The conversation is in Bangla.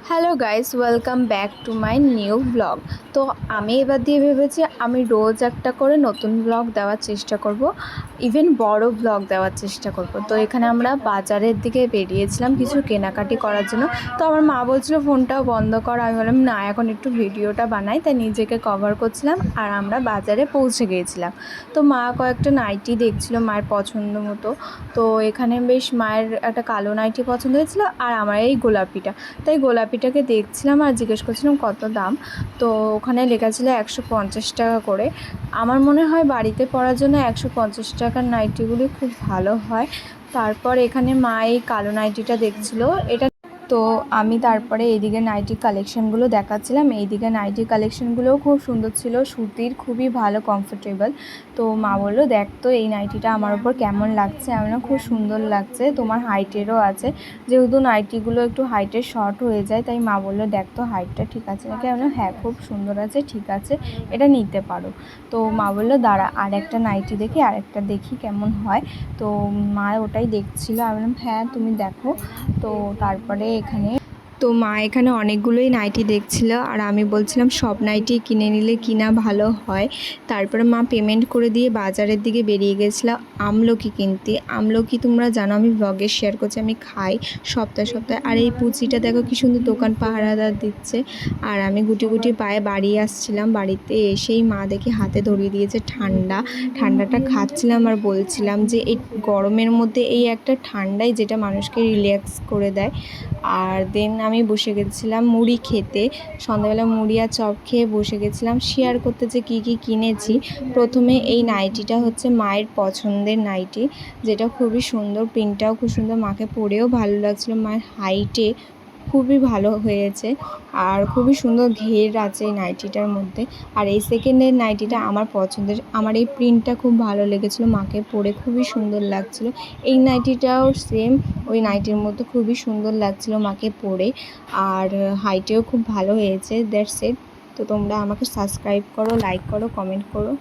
Hello guys, welcome back to my new blog. তো আমি এবার দিয়ে ভেবেছি আমি রোজ একটা করে নতুন ব্লগ দেওয়ার চেষ্টা করব, ইভেন বড় ব্লগ দেওয়ার চেষ্টা করব। তো এখানে আমরা বাজারের দিকে বেরিয়েছিলাম কিছু কেনাকাটি করার জন্য। তো আমার মা বলছিল ফোনটাও বন্ধ কর, আমি বললাম না, এখন একটু ভিডিওটা বানাই, তাই নিজেকে কভার করছিলাম। আর আমরা বাজারে পৌঁছে গিয়েছিলাম। তো মা কয়েকটা নাইটি দেখছিল মায়ের পছন্দ মতো। তো এখানে বেশ মায়ের একটা কালো নাইটি পছন্দ হয়েছিল আর আমার এই গোলাপিটা, তাই গোলাপিটাকে দেখছিলাম আর জিজ্ঞেস করছিলাম কত দাম। তো ওখানে লেখা ছিল 150 টাকা করে। আমার মনে হয় বাড়িতে পরার জন্য 150 টাকার নাইটিগুলি খুব ভালো হয়। তারপর এখানে মা এই কালো নাইটিটা দেখছিল, এটা। তো আমি তারপরে এইদিকে নাইটি কালেকশানগুলো দেখাচ্ছিলাম। এইদিকে নাইটি কালেকশানগুলোও খুব সুন্দর ছিল, সুতির, খুবই ভালো, কমফোর্টেবল। তো মা বললো দেখ তো এই নাইটিটা আমার ওপর কেমন লাগছে। আমি না খুব সুন্দর লাগছে, তোমার হাইটেরও আছে, যেহেতু নাইটিগুলো একটু হাইটের শর্ট হয়ে যায়, তাই মা বললো দেখ তো হাইটটা ঠিক আছে নাকি। আমি হ্যাঁ খুব সুন্দর আছে, ঠিক আছে, এটা নিতে পারো। তো মা বললো দাঁড়া আর একটা নাইটি দেখি, আরেকটা দেখি কেমন হয়। তো মা ওটাই দেখছিলো, আমি বললাম হ্যাঁ তুমি দেখো। তো তারপরে মা এখানে অনেকগুলোই নাইটি দেখছিল আর আমি বলছিলাম সব নাইটি কিনে নিলে কিনা ভালো হয়। তারপরে মা পেমেন্ট করে দিয়ে বাজারের দিকে বেরিয়ে গেছিলো আমলকি কিনতে। আমলকি তোমরা জানো আমি ব্লগে শেয়ার করছি, আমি খাই সপ্তাহে সপ্তাহে। আর এই পুচিটা দেখো কি সুন্দর দোকান পাহারাদার দিচ্ছে। আর আমি গুটি গুটি পায়ে বাড়ি আসছিলাম, বাড়িতে এসেই মা দেখি হাতে ধরিয়ে দিয়েছে ঠান্ডাটা খাচ্ছিলাম আর বলছিলাম যে এই গরমের মধ্যে এই একটা ঠান্ডাই যেটা মানুষকে রিল্যাক্স করে দেয়। আর দেন আমি বসে গেছিলাম মুড়ি খেতে, সন্ধ্যাবেলা মুড়ি আর চপ খেয়ে বসে গেছিলাম শেয়ার করতে যে কী কী কিনেছি। প্রথমে এই নাইটিটা হচ্ছে মায়ের পছন্দের নাইটি, যেটা খুবই সুন্দর, প্রিন্টটাও খুব সুন্দর, মাকে পরেও ভালো লাগছিলো, মায়ের হাইটে খুবই ভালো হয়েছে। আর খুবই সুন্দর ঘের আছে এই নাইটিটার মধ্যে। আর এই সেকেন্ডের নাইটিটা আমার পছন্দের, আমার এই প্রিন্টটা খুব ভালো লেগেছিলো, মাকে পরে খুবই সুন্দর লাগছিলো। এই নাইটিটাও সেম ওই নাইটির মতো খুবই সুন্দর লাগছিলো মাকে পরে, আর হাইটেও খুব ভালো হয়েছে। That's it. তো তোমরা আমাকে সাবস্ক্রাইব করো, লাইক করো, কমেন্ট করো।